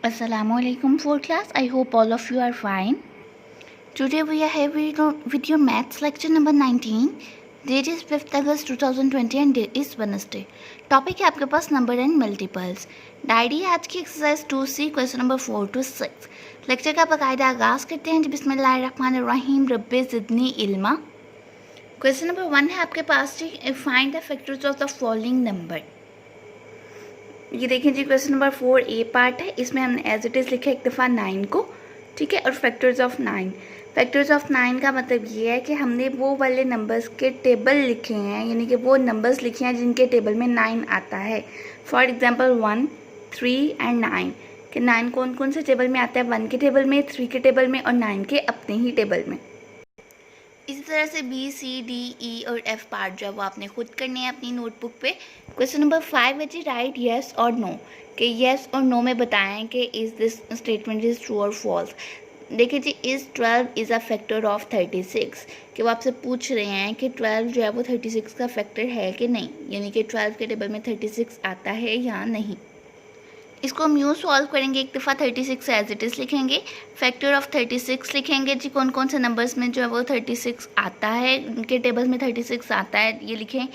Assalamualaikum fourth class. I hope all of you are fine. Today we are here with your maths lecture number 19. Date is 5th August 2020 and day is Wednesday. Topic है आपके पास number and multiples. Diary है आज की exercise 2C question number 4 to 6. Lecture का बाकायदा आगाज़ करते हैं. बिस्मिल्लाहिर्रहमानिर्रहीम रब्बे ज़िदनी इल्मा. क्वेश्चन नंबर 1 है आपके पास ji. Find the factors of the following number. ये देखें जी क्वेश्चन नंबर 4A पार्ट है. इसमें हमने एज इट इज़ लिखा एक दफ़ा 9 को, ठीक है, और फैक्टर्स ऑफ 9. फैक्टर्स ऑफ 9 का मतलब ये है कि हमने वो वाले नंबर्स के टेबल लिखे हैं, यानी कि वो नंबर्स लिखे हैं जिनके टेबल में 9 आता है. फॉर एग्जांपल 1, 3 एंड 9 कि 9 कौन कौन से टेबल में आता है, 1 के टेबल में, 3 के टेबल में और 9 के अपने ही टेबल में. इसी तरह से बी, सी, डी, ई और एफ पार्ट जो है वो आपने खुद करने हैं अपनी नोटबुक पे. क्वेश्चन नंबर 5 है जी. राइट येस और नो, कि येस और नो में बताएं कि is this statement is true और फॉल्स. देखिए ji, is 12 is a factor of 36, कि वो आपसे पूछ रहे हैं कि 12 जो है वो 36 का फैक्टर है कि नहीं, यानी कि 12 के टेबल में 36 आता है या नहीं. इसको हम यूँ सॉल्व करेंगे. एक दफ़ा 36 एज इट इज़ लिखेंगे, फैक्टर ऑफ 36 लिखेंगे जी. कौन कौन से नंबर्स में जो है वो 36 आता है, उनके टेबल्स में 36 आता है, ये लिखें.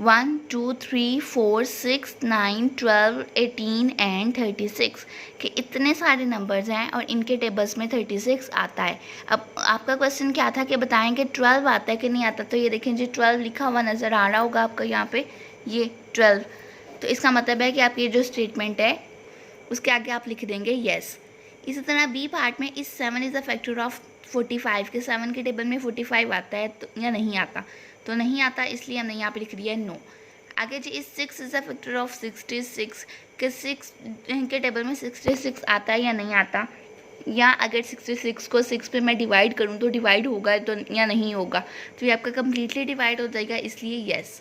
1, 2, 3, 4, 6, 9, 12, 18 एंड 36, कि इतने सारे नंबर्स हैं और इनके टेबल्स में 36 आता है. अब आपका क्वेश्चन क्या था कि बताएं कि 12 आता है कि नहीं आता. तो ये देखें जी 12 लिखा हुआ नज़र आ रहा होगा आपको यहाँ पे, ये 12. तो इसका मतलब है कि आपकी ये जो स्टेटमेंट है उसके आगे आप लिख देंगे येस. इसी तरह बी पार्ट में इस 7 इज़ अ फैक्टर ऑफ 45, के 7 के टेबल में 45 आता है तो या नहीं आता. तो नहीं आता, इसलिए हमने यहाँ पे लिख दिया है नो. आगे जी इस 6 इज़ अ फैक्टर ऑफ 66, के 6 के टेबल में 66 आता है या नहीं आता. या अगर 66 को 6 पे मैं डिवाइड करूँ तो डिवाइड होगा तो या नहीं होगा. तो ये आपका कम्प्लीटली डिवाइड हो जाएगा, इसलिए येस.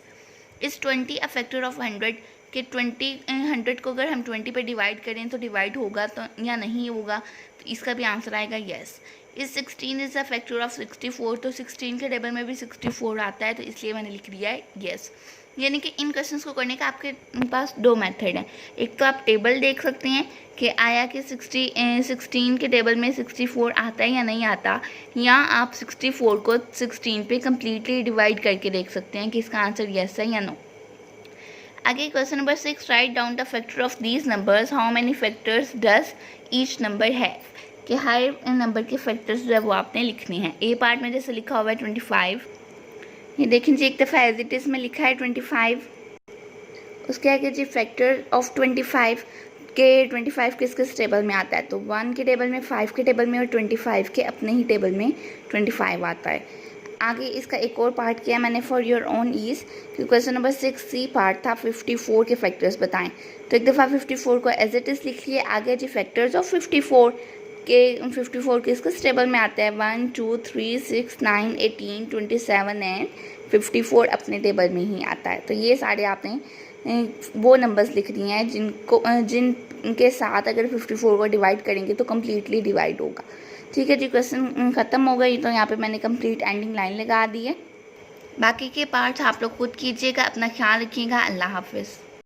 इस 20 अ फैक्टर ऑफ 100, कि 100 को अगर हम 20 पे डिवाइड करें तो डिवाइड होगा तो या नहीं होगा. तो इसका भी आंसर आएगा येस. इस 16 इज़ अ फैक्टर ऑफ 64, तो 16 के टेबल में भी 64 आता है, तो इसलिए मैंने लिख दिया है येस. यानी कि इन क्वेश्चंस को करने का आपके पास दो मेथड हैं. एक तो आप टेबल देख सकते हैं कि आया कि 16 के टेबल में 64 आता है या नहीं आता, या आप 64 को 16 पे कम्प्लीटली डिवाइड करके देख सकते हैं कि इसका आंसर येस है या नो. आगे question number 6. Write down the factor of these numbers. How many factors does each number है, कि हर नंबर के फैक्टर्स जो है वो आपने लिखने हैं. ए पार्ट में जैसे लिखा हुआ है 25, ये देखें जी एक दफ़ा एज इट इज़ में लिखा है 25. उसके आगे जी फैक्टर ऑफ 25, के 25 किस किस टेबल में आता है. तो 1 के टेबल में, 5 के टेबल में और 25 के अपने ही टेबल में 25 आता है. आगे इसका एक और पार्ट किया मैंने फॉर योर ओन ईज, क्योंकि क्वेश्चन नंबर 6C पार्ट था 54 के फैक्टर्स बताएं. तो एक दफ़ा 54 को एज इट इज़ लिख लिए. आगे जी फैक्टर्स ऑफ 54, के 54 किस किस टेबल में आता है. 1, 2, 3, 6, 9, 18, 27 एंड 54 अपने टेबल में ही आता है. तो ये सारे आपने वो नंबर्स लिख दिए हैं जिनके साथ अगर 54 को डिवाइड करेंगे तो कम्प्लीटली डिवाइड होगा. ठीक है जी, क्वेश्चन ख़त्म हो गई. तो यहाँ पे मैंने कंप्लीट एंडिंग लाइन लगा दी है. बाकी के पार्ट्स आप लोग खुद कीजिएगा. अपना ख्याल रखिएगा. अल्लाह हाफिज़.